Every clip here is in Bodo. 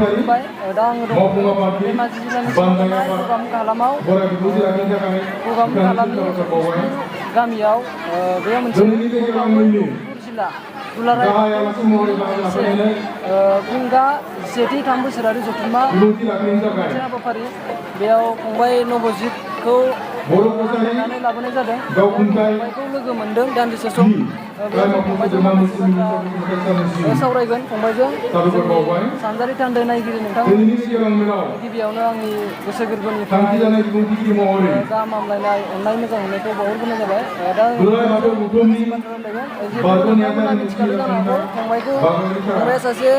खुलुमबाय दा आङो दङ धेमाजि जिल्लानि सिङाव थानाय गगामुख हालामाव गगामुख हालामनि गामियाव बेयाव मोनसे जिल्ला दुलाराय फुंगा 7थि 3 बोसोरारि जथुम्मा मोनसे हाबाफारि बेयाव फंबाय नबजितखौ लानानै लाबोनाय जादों फंबायखौ लोगो मोनदों दान्दिसे सम बेयाव फंबायजों माखासे बाथ्रा सावरायगोन फंबायजों जोंनि सानजारि थान्दै नायगिरि नोंथांमोननि गिबियावनो आंनि गोसो गोरबोनिफ्राय गाहाम हामलायनाय अननाय मोजां मोननायखौ बावहरग्रोनाय जाबाय दा नोंथांमोना मिथिखादों जानो हागौ फंबाया सासे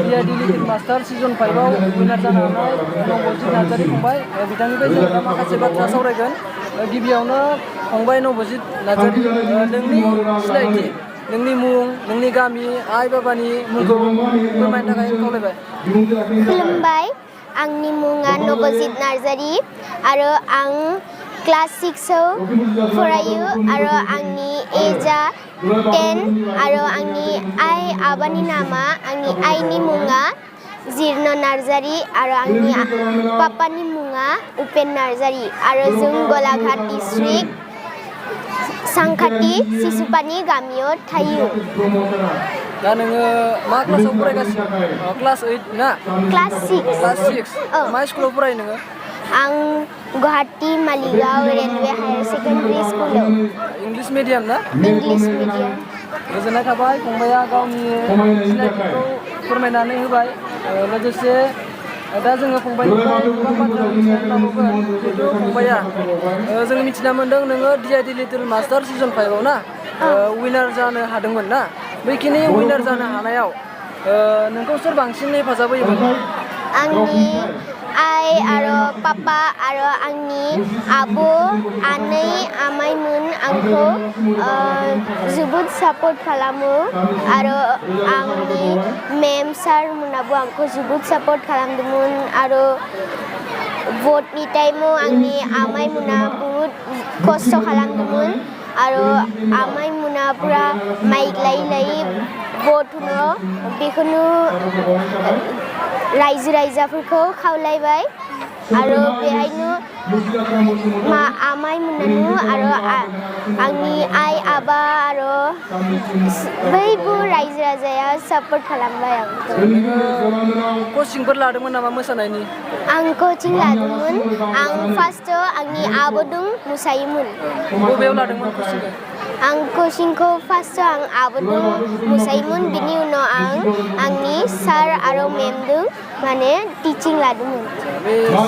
PID लिटिल मास्टार सिजन 5 आव उइनार जानो हानाय नबजित नार्जारी फंबाय बिथांनिफ्राय जों दा माखासे बाथ्रा सावरायगोन गिबियावनो फंबाय नबजित नार्जारी नोंनि सिनायथि नोंनि मुं नोंनि गामि आइ बाबानि मुंखौ फोरमायनो थाखाय खावलायबाय खुलुमबाय आंनि मुङा नबजित नार्जारी आरो आं क्लास 6 आव फरायो आरो आंनि एजआ 10 आरो आंनि आइ आबानि नामा आंनि आइनि मुङा जिर्ण नार्जारी आरो आंनि पापानि मुङा उपेन नार्जारी आरो जों गलाघाट डिस्ट्रिक्ट सांखाथि सिसुपानि गामियाव थायो दा नोङो मा क्लासाव फरायगासिनो क्लास 8 ना क्लास 6 मा स्कुलाव फरायो नोङो आं Guwahati Maligaon railway higher secondary स्कुलाव इंलिश मिडियाम ना इंलिश मिडियाम गोजोननाय थाबाय फंबाया गावनि सिनायथिखौ फोरमायनानै होबाय लोगोसे दा जोङो फंबायनिफ्राय गोबां बाथ्रा मिथिनानै लाबावगोन जिहेथु फंबाया जों मिथिना मोन्दों नोङो DID लिटिल मास्टार सिजन 5 आव ना उइनार जानो हादोंमोन ना बैखिनि उइनार जानो हानायाव नोंखौ सोर बांसिन हेफाजाब होयोमोन आंनि आइ आरो पापा आरो आंनि आब' आनै आमाइमोन आंखौ जोबोद सापर्ट खालामो आरो आंनि मेम सारमोनाबो आंखौ जोबोद सापर्ट खालामदोंमोन आरो भटनि टाइमाव आंनि आमाइमोना बहुद खस्थ' खालामदोंमोन आरो आमाइमोना पुरा माइक लायै भट होनो बेखौनो रायजो राजाफोरखौ खावलायबाय आरो बेहायनो आमाइमोनानो आरो आंनि आइ आबा आरो बयबो रायजो राजाया सापर्ट खालामबाय आंखौ कचिंफोर लादोंमोन नामा मोसानायनि आं कचिं लादोंमोन आं फार्स्टआव आंनि आब'जों मोसायोमोन बबेयाव लादोंमोन कचिंखौ आं कचिंखौ फार्स्टआव आं आब'जों मोसायोमोन बिनि उनाव आं आंनि सार आरो मेमजों माने टिचिं लादोंमोन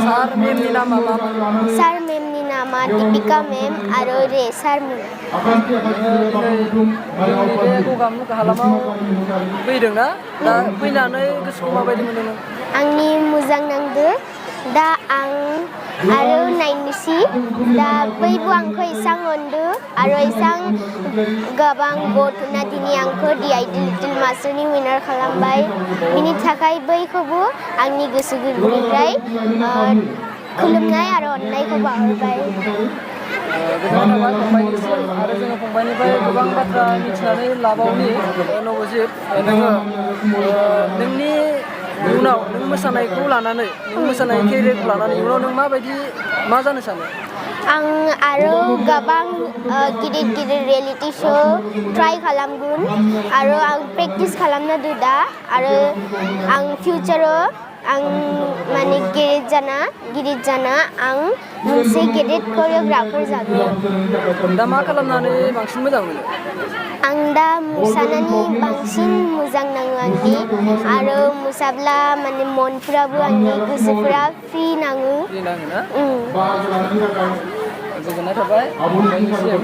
सार मेमनि नामा मामोन सार मेमनि नामा दीपिका मेम आरो रे सारमोन जोंनि बे गगामुख हालामाव फैदोंना दा फैनानै गोसोखौ माबायदि मोनदोंमोन आंनि मोजां नांदो दा आं आरो नायनोसै दा बयबो आंखौ एसां अनदो आरो एसां गोबां भट होना दिनै आंखौ DID लिटिल मास्टारनि उइनार खालामबाय बिनि थाखाय बयखौबो आंनि गोसो गोरबोनिफ्राय खुलुमनाय आरो अननायखौ बावहरबाय गोजोननाय थाबाय फंबायनिसिम आरो जोङो फंबायनिफ्राय गोबां बाथ्रा मिथिनानै लाबावनि नबजित नोङो नोंनि इयुनाव नों मोसानायखौ लानानै नों मोसानाय केरियारखौ लानानै इयुनाव नों माबायदि मा जानो सानो आं आरो गोबां गिदिर गिदिर रियेलिटि शो ट्राइ खालामगोन आरो आं प्रेक्टिस खालामना दो दा आरो आं फिउचाराव आं माने गिदिर जाना आं मोनसे गेदेर करियोग्राफार जागोन दा मा खालामनानै बांसिन मोजां मोनो आं दा मोसानानै बांसिन मोजां नाङो आंनि आरो मोसाब्ला माने मनफोराबो आंनि गोसोफोरा फ्रि नाङो गोजोननाय थाबाय फंबायनिफ्राय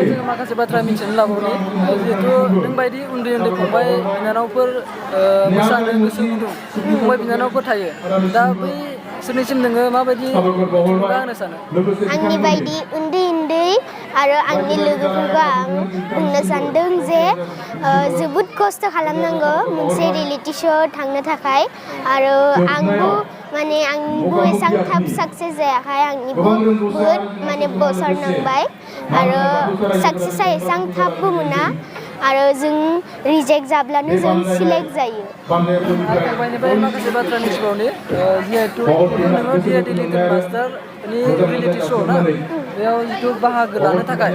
जोङो माखासे बाथ्रा मिथिनो लाबावनि जिहेथु नोंबायदि उन्दै फंबाय बिनानावफोर मोसानो गोसो गुदुं फंबाय बिनानावफोर थायो दा बै सोरनिसिम नोङो माबायदि थुलुंगा होनो सानो आंनि बायदि उन्दै आरो आंनि लोगोफोरखौ आं बुंनो सानदों जे जोबोद खस्थ' खालामनांगौ मोनसे रियेलिटि शो थांनो थाखाय आरो आंबो एसां थाब साक्सेस जायाखै आंनिबो बहुद माने बोसोर नांबाय आरो साक्सेसआ एसां थाबबो मोना आरो जों रिजेक्ट जाब्लानो जों सिलेक्ट जायो फंबायनिफ्राय माखासे बाथ्रा मिथिबावनि जिहेतु नोङो DID लिटिल मास्टारनि रियेलिटि शो ना बेयाव जिथु बाहागो लानो थाखाय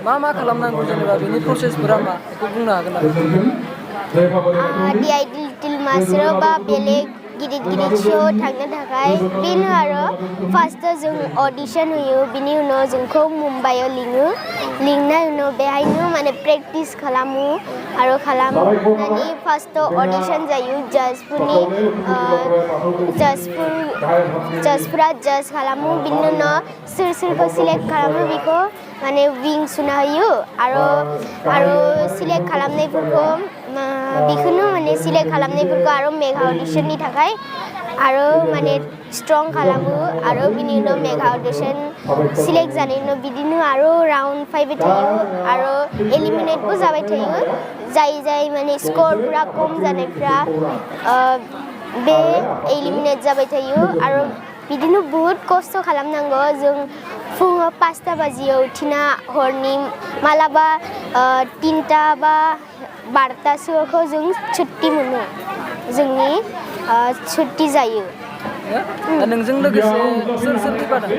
मा खालामनांगौ जेनेबा बेनि प्रसेसफोरा मा बेखौ बुंनो हागोन नामा DID लिटिल मास्टार बा बेलेग गिदिर शो थांनो थाखाय बेनो आरो फार्स्टआव जों अडिशन होयो बिनि उनाव जोंखौ मुम्बाइआव लिंनाय उनाव बेहायनो माने प्रेक्टिस खालामो आरो खालामनानै फार्स्टआव अडिशन जायो जाजफोरा जाज खालामो बिनि उनाव सोरखौ सिलेक्ट खालामो बेखौ माने विं सुना होयो आरो सिलेक्ट खालामनायफोरखौ बेखौनो माने सिलेक्ट खालामनायफोरखौ आरो मेगा अडिशननि थाखाय आरो माने स्ट्रं खालामो आरो बिनि उनाव मेगा अडिशन सिलेक्ट जानायनि उनाव बिदिनो आरो राउन्ड फैबाय थायो आरो एलिमिनेटबो जाबाय थायो जाय माने स्करफोरा खम जानायफ्रा बे एलिमिनेट जाबाय थायो आरो बिदिनो बहुत खस्थ' खालामनांगौ जों फुङाव 5टा बाजियाव उठिना हरनि मालाबा 3टा बा 12टासोखौ जों छुट्टी मोनो जोंनि छुट्टी जायो नोंजों लोगोसे सोर फैफादों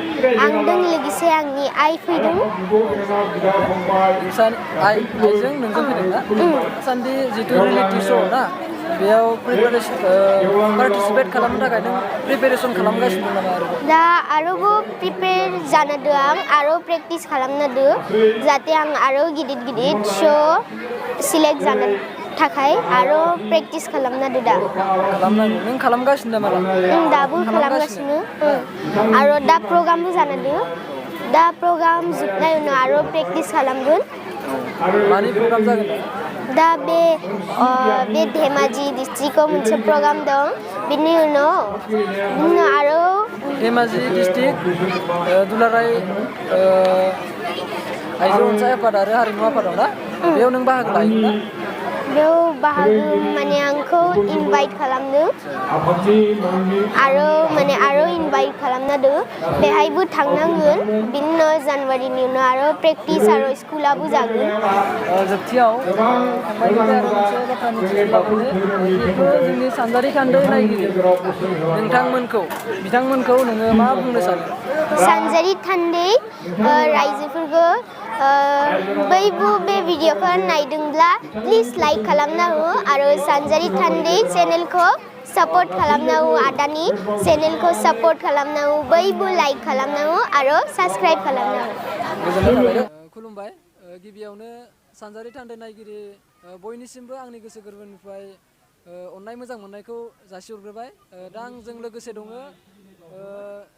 आंजों लोगोसे आंनि आइ फैदों आइजों नोंजों फैदों ना सान्दि जिथु रियेलिटि शो ना बेयाव पार्टिसिपेट खालामनो थाखाय नों प्रिपेरेसन खालामगासिनो दं नामा दा आरोबाव प्रिपेयार जानो दो आं आरो प्रेक्टिस खालामनो दो जाहाथे आं आरो गिदिर शो सिलेक्ट जानो थाखाय आरो प्रेक्टिस खालामनो दो दा नों खालामगासिनो नामा दाबो खालामगासिनो आरो दा प्रग्रामबो जानो दो दा प्रग्राम जोबनाय उनाव आरो प्रेक्टिस खालामगोन मानि प्रग्राम जागोन दा बे धेमाजि डिस्ट्रिक्टआव मोनसे प्रग्राम दं बिनि उनाव आरो धेमाजि डिस्ट्रिक्ट दुलाराय आइजो अनसाय आफाद आरो हारिमु आफादाव ना बेयाव नों बाहागो लायोना बेयाव बाहागो माने आंखौ इनभाइट खालामदों आरो इनभाइट खालामना दो बेहायबो थांनांगोन बिनि उनाव जानुवारिनि उनाव आरो प्रेक्टिस आरो स्कुलाबो जागोन जोबथियाव फंबायनिफ्राय आरो मोनसे बाथ्रा मिथिबावनो जिहेतु जोंनि सानजारि थान्दै नायगिरि बिथांमोनखौ नोङो मा बुंनो सानो सानजारि थान्दै रायजोफोरखौ बयबो बे भिडिअखौ नायदोंब्ला प्लिज लाइक खालामना हो आरो सानजारि थान्दै चेनेलखौ सापर्ट खालामना हो आदानि चेनेलखौ सापर्ट खालामना हो बयबो लाइक खालामना हो आरो साबस्क्राइब खालामना हो खुलुमबाय गिबियावनो सानजारि थान्दै नायगिरि बयनिसिमबो आंनि गोसो गोरबोनिफ्राय अननाय मोजां मोननायखौ जासिहरग्रोबाय दा आंजों लोगोसे दङ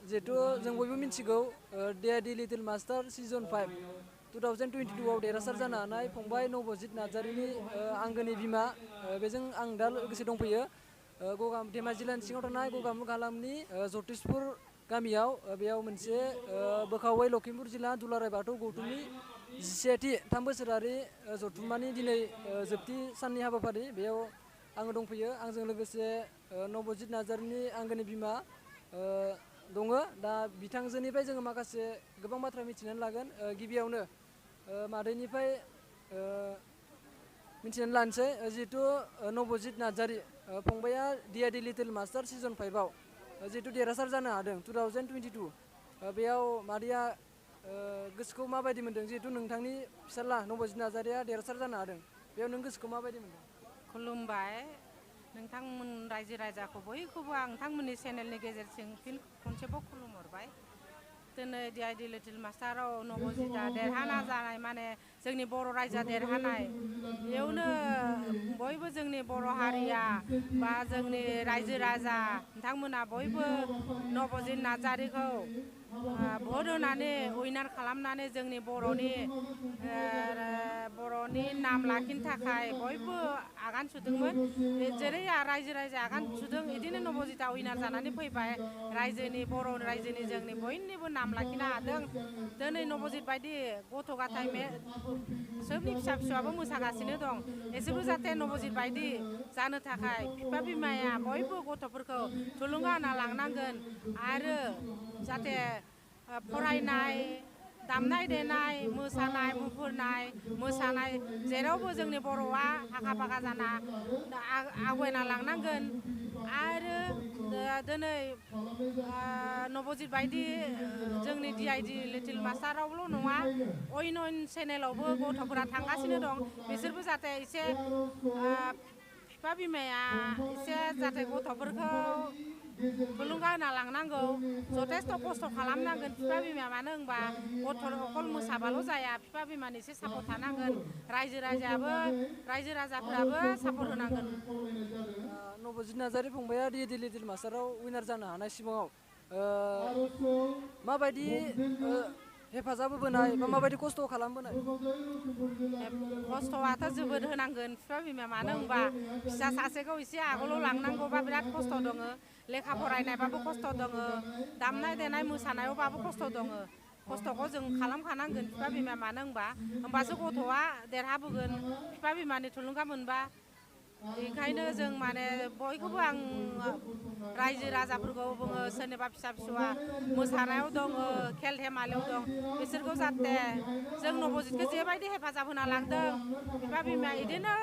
जिहेतु जों बयबो मिथिगौ DID लिटिल मास्टार Season-5 2022 आव देरहासार जानो हानाय फंबाय नबजित नार्जारिनि आंगोनि बिमा बेजों आं दा लोगोसे दंफैयो धेमाजि जिल्लानि सिङाव थानाय गगामुग हालामनि जतिसपुर गामियाव बेयाव मोनसे बोखावै लखिमपुर जिल्ला दुलाराय बाथौ गौथुमनि 17थि 3 बोसोरारि जथुम्मानि दिनै जोबथि साननि हाबाफारि बेयाव आङो दंफैयो आंजों लोगोसे नबजित नार्जारिनि आंगोनि बिमा दङ दा बिथांजोनिफ्राय जोङो माखासे गोबां बाथ्रा मिथिनानै लागोन गिबियावनो मादैनिफ्राय मिथिनानै लानोसै जिहेतु नबजित नार्जारि फंबाया DID लिटिल मास्टार Season-5 आव जिहेतु देरहासार जानो हादों 2022 बेयाव मादैया गोसोखौ माबायदि मोन्दों जिहेतु नोंथांनि फिसाला नबजित नार्जारिया देरहासार जानो हादों बेयाव नों गोसोखौ माबायदि मोन्दों खुलुमबाय नोंथांमोन रायजो राजाखौ बयखौबो आं नोंथांमोननि चेनेलनि गेजेरजों फिन खनसेबाव खुलुमहरबाय दिनै DID लिटिल मास्टाराव नबजितआ देरहाना जानाय माने जोंनि बर' रायजोआ देरहानाय बेयावनो बयबो जोंनि बर' हारिया बा जोंनि रायजो राजा नोंथांमोना बयबो नबजित नार्जारिखौ भट होनानै उइनार खालामनानै जोंनि बर'नि नाम लाखिनो थाखाय बयबो आगान सुरदोंमोन जेरै रायजो राजा आगान सुरदों बिदिनो नबजितआ उइनार जानानै फैबाय बर' रायजोनि जोंनि बयनिबो नाम लाखिनो हादों दिनै नबजित बायदि गथ' गथाय सोबनि फिसा फिसौआबो मोसागासिनो दं एसेबो जाहाथे नबजित बायदि जानो थाखाय बिफा बिमाया बयबो गथ'फोरखौ थुलुंगा होना लांनांगोन आरो जाहाथे फरायनाय दामनाय देनाय मोसानाय मुसुरनाय मोसानाय जेरावबो जोंनि बर'आ आखा फाखा जाना आवगायना लांनांगोन आरो दिनै नबजित बायदि जोंनि DID लिटिल मास्टारावल' नङा अइन चेनेलावबो गथ'फोरा थांगासिनो दं बिसोरबो जाहाथे एसे बिफा बिमाया एसे जाहाथे गथ'फोरखौ थुलुंगा होना लांनांगौ जथेस्थ' खस्थ' खालामनांगोन बिफा बिमाया मानो होनबा गथ' अकल मोसाबाल' जाया बिफा बिमानि एसे सापर्ट थानांगोन रायजो राजाफोराबो सापर्ट होनांगोन नबजित नार्जारी फंबाया DID लिटिल मास्टाराव उइनार जानो हानाय सिमाङाव माबायदि हेफाजाब होबोनाय बा माबायदि खस्थ' खालामबोनाय खस्थ'आथ' जोबोद होनांगोन बिफा बिमाया मानो होनबा फिसा सासेखौ एसे आगोलाव लांनांगौबा बिराद खस्थ' दङ लेखा फरायनायबाबो खस्थ' दङ दामनाय देनाय मोसानायावबाबो खस्थ' दङ खस्थ'खौ जों खालामखानांगोन बिफा बिमाया मानो होनबा होमबासो गथ'आ देरहाबोगोन बिफा बिमानि थुलुंगा मोनबा बेखायनो जों माने बयखौबो आं रायजो राजाफोरखौ बुङो सोरनिबा फिसा फिसौआ मोसानायाव दङ खेल धेमालियाव दं बिसोरखौ जाहाथे जों नबजितखौ जेबायदि हेफाजाब होना लांदों बिफा बिमाया बिदिनो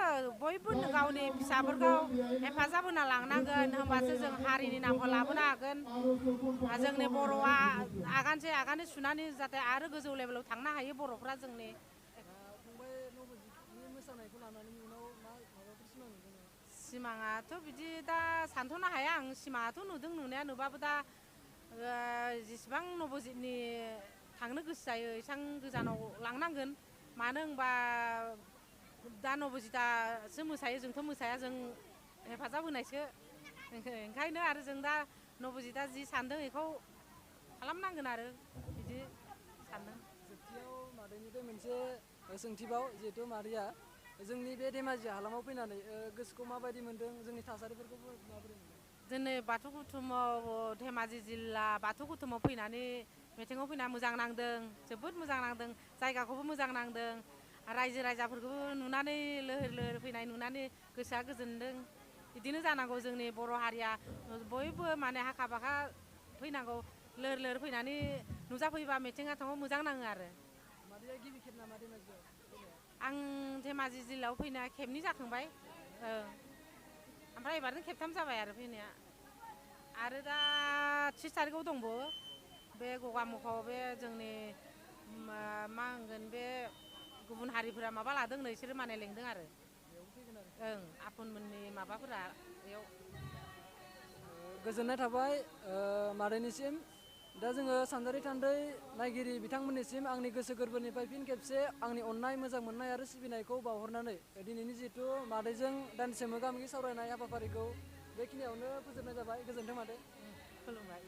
बयबो गावनि फिसाफोरखौ हेफाजाब होना लांनांगोन होमबासो जों हारिनि नामखौ लाबोनो हागोन जोंनि बर'आ आगानसे आगानै सुनानै जाहाथे आरो गोजौ लेभेलाव थांनो हायो बर'फ्रा जोंनि फंबाय नबजितनि मोसानायखौ लानानै इयुनाव माबाफोर सिमां नुदों नामा सिमाङाथ' बिदि दा सानथ'नो हाया आं सिमाङाथ' नुदों नुनाया नुबाबो दा जेसेबां नबजितनि थांनो गोसो जायो एसेबां गोजानाव लांनांगोन मानो होनबा दा नबजितआसो मोसायो जोंथ' मोसाया जों हेफाजाब होनायसो ओंखायनो आरो जों दा नबजितआ जि सानदों बेखौ खालामनांगोन आरो बिदि सानदों जोबथियाव मादैनिफ्राय मोनसे सोंथिबाव जिहेथु मादैया जोंनि बे धेमाजि हालामाव फैनानै गोसोखौ माबायदि मोन्दों जोंनि थासारिफोरखौ माबोरै मोन्दों दिनै बाथौ गुथुमाव धेमाजि जिल्ला बाथौ गुथुमाव फैनानै मिटिङाव फैना मोजां नांदों जोबोद मोजां नांदों जायगाखौबो मोजां नांदों रायजो राजाफोरखौबो नुनानै लैहोर लैहोर फैनाय नुनानै गोसोआ गोजोनदों बिदिनो जानांगौ जोंनि बर' हारिया बयबो माने हाखा फाखा फैनांगौ लैहोर लैहोर फैनानै नुजाफैबा मिटिङा थांबा मोजां नाङो आरो मादैया गिबि खेब नामा धेमाजियाव आं धेमाजि जिल्लायाव फैनाया खेबनै जाखांबाय ओमफ्राय एबारनो खेबथाम जाबाय आरो फैनाया आरो दा 30 थारिखआव दंबावो बे गगामुखआव बे जोंनि मा होनगोन बे गुबुन हारिफोरा माबा लादों नो बिसोरो माने लेंदों आरो ओं आफनमोननि माबाफोरा बेयाव गोजोननाय थाबाय मादैनिसिम दा जोङो सानजारि थान्दै नायगिरि बिथांमोननिसिम आंनि गोसो गोरबोनिफ्राय फिन खेबसे आंनि अननाय मोजां मोननाय आरो सिबिनायखौ बावहरनानै दिनैनि जिहेथु मादैजों दान्दिसे मोगा मोगि सावरायनाय हाबाफारिखौ बेखिनियावनो फोजोबनाय जाबाय गोजोन्थों मादै खुलुमबाय।